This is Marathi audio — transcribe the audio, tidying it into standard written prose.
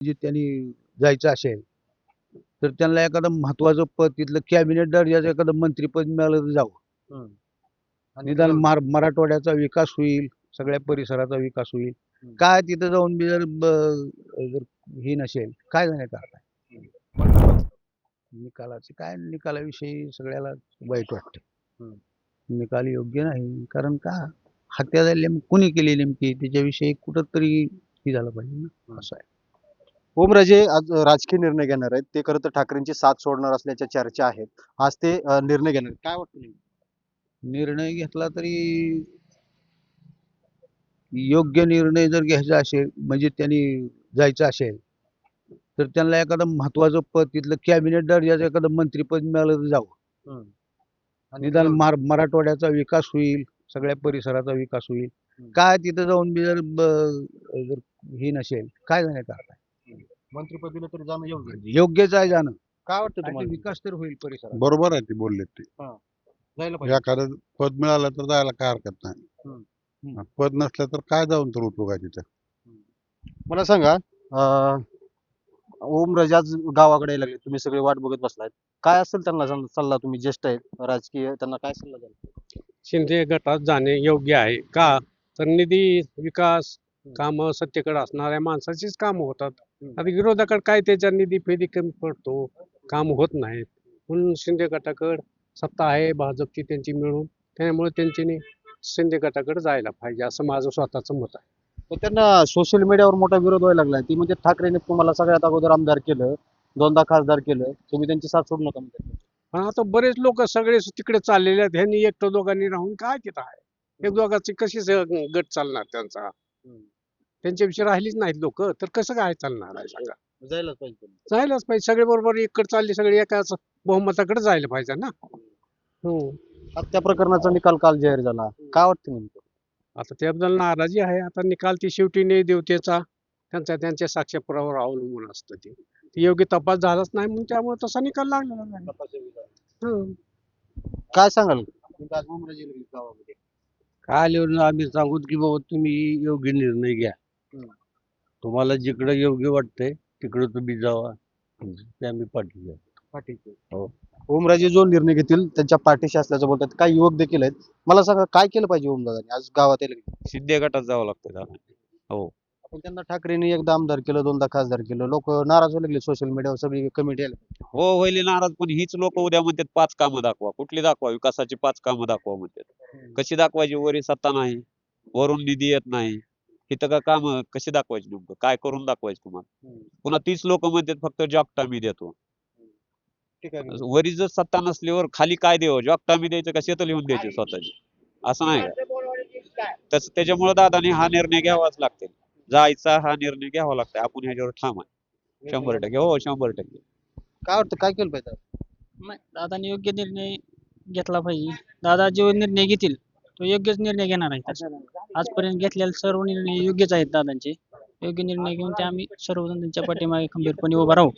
जे त्यांनी जायचं असेल, तर त्यांना एखादं महत्वाचं पद तिथलं कॅबिनेट दर्जाचं एखादं मंत्रिपद मिळालं तर जावं. निदान मराठवाड्याचा विकास होईल, सगळ्या परिसराचा विकास होईल. काय तिथं जाऊन बी जर हे नसेल, काय जाण्याचं अर्थ आहे? निकालाचे काय निकालाविषयी सगळ्याला वाईट वाटतं. निकाल योग्य नाही. कारण का हत्या झाली कुणी केली नेमकी त्याच्याविषयी कुठंतरी हे झालं पाहिजे ना, असं आहे. ओमराजे आज राजकीय निर्णय घेणार आहेत. ते खरं तर ठाकरेंची साथ सोडणार असल्याच्या चर्चा आहेत. आज ते निर्णय घेणार आहेत. काय वाटतं नेमकं? निर्णय घेतला तरी योग्य निर्णय जर घ्यायचा असेल म्हणजे त्यांनी जायचं असेल, तर त्यांना एखादं महत्वाचं पद तिथलं कॅबिनेट दर्जाचं एखादं मंत्रिपद मिळालं तर जावं. निदान मराठवाड्याचा विकास होईल, सगळ्या परिसराचा विकास होईल. काय तिथं जाऊन बी जर हे नसेल, काय जाण्याचं अर्थ आहे? मंत्रिपद दिलं तरी जाणं योग्य आहे. योग्यच आहे जाणं. काय वाटतं काय ते तुम्हाला? विकास तर होईल परिसरात. बरोबर आहे ते बोलले ते. जायला पाहिजे. एखादं पद मिळालं तर जायला काय हरकत नाही. पद नसलं तर काय जाऊन तर उपयोग आहे तिथं. मला सांगा ओमराजे आज गावाकडे यायला लागले. तुम्ही सगळे वाट बघत बसलायत. काय असेल त्यांना सल्ला तुम्ही ज्येष्ठ आहेत राजकीय त्यांना काय सल्ला द्याल? शिंदे गटात जाणे योग्य आहे का तर निधी विकास कामं सत्तेकडे असणाऱ्या माणसाचीच कामं होतात. आता विरोधाकडे काय त्याच्या निधी फेदी कमी पडतो, काम होत नाहीत. म्हणून शिंदे गटाकडे सत्ता आहे भाजपची त्यांची मिळून, त्यामुळे त्यांची शिंदे गटाकडे जायला पाहिजे असं माझं स्वतःचं मत आहे. पण त्यांना सोशल मीडियावर मोठा विरोध व्हायला लागलाय. ती म्हणजे ठाकरेंनी तुम्हाला सगळ्यात अगोदर आमदार केलं, दोनदा खासदार केलं. तुम्ही त्यांची साथ सोडू नका म्हणतात. पण आता बरेच लोक सगळे तिकडे चाललेले आहेत. ह्यांनी एकटं दोघांनी राहून काय तिथं आहे? एक दोघांची कशी गट चालणार त्यांचा? त्यांच्याविषयी राहिलीच नाहीत लोक, तर कसं काय चालणार आहे सांगा? जायलाच पाहिजे. जायलाच पाहिजे. सगळे बरोबर एककडे चालले, सगळे एकाच बहुमताकडे जायला पाहिजे ना. हो. हत्या प्रकरणाचा निकाल काल जाहीर झाला. काय वाटतं नेमकं? आता त्याबद्दल नाराजी आहे. आता निकाल ती शेवटी न्याय देवतेचा त्यांच्या साक्षीपुरावर अवलंबून असतं ते. योग्य तपास झालाच नाही म्हणून त्यामुळे तसा निकाल लागलेला नाही. हं. काय सांगाल? आज ओमराजे गेले गावामध्ये. काय लिहून आम्ही सांगू की बाबा तुम्ही योग्य निर्णय घ्या. तुम्हाला जिकडं योग्य वाटतंय तिकडं तुम्ही जावा. ते आम्ही पाठवूया. हो. ओमराजे जो निर्णय घेतील त्यांच्या पाठीशी असल्याचं बोलतात. काही युवक देखील आहेत. मला सांगा काय केलं पाहिजे ओमदादांनी आज गावात यायला लागले. शिंदे गटात जावं लागतं त्याला. हो. आपण त्यांना ठाकरेंनी एकदा आमदार केलं, दोनदा खासदार केलं. लोक नाराज व्हायला लागले सोशल मीडियावर सगळी कमेंट यायला. हो होईल नाराज, पण हीच लोक उद्या म्हणतात 5 कामं दाखवा. कुठली दाखवा? विकासाची 5 कामं दाखवा म्हणतात. कशी दाखवायची? वरी सत्ता नाही, वरून निधी येत नाही. इथं का काम कशी दाखवायची नेमकं? काय करून दाखवायचं तुम्हाला? पुन्हा तीच लोक म्हणतात फक्त जॉब मी देतो. ठीक आहे. वरी जर सत्ता नसल्यावर खाली काय द्यावं? जॉब मी द्यायचं का शेतं लिहून द्यायची स्वतःची? असं नाही का? त्याच्यामुळे दादाने हा निर्णय घ्यावाच लागतो. जायचा हा निर्णय घ्यावा लागतो. आपण ह्याच्यावर ठाम आहे 100%. हो 100%. काय वाटतं काय केलं पाहिजे? दादाने योग्य निर्णय घेतला पाहिजे. दादा जो निर्णय घेतील तो योग्यच निर्णय घेणार आहे. आजपर्यंत घेतलेले सर्व निर्णय योग्यच आहेत दादांचे. योग्य निर्णय घेऊन ते आम्ही सर्वजण त्यांच्या पाठीमागे खंबीरपणे उभा राहू.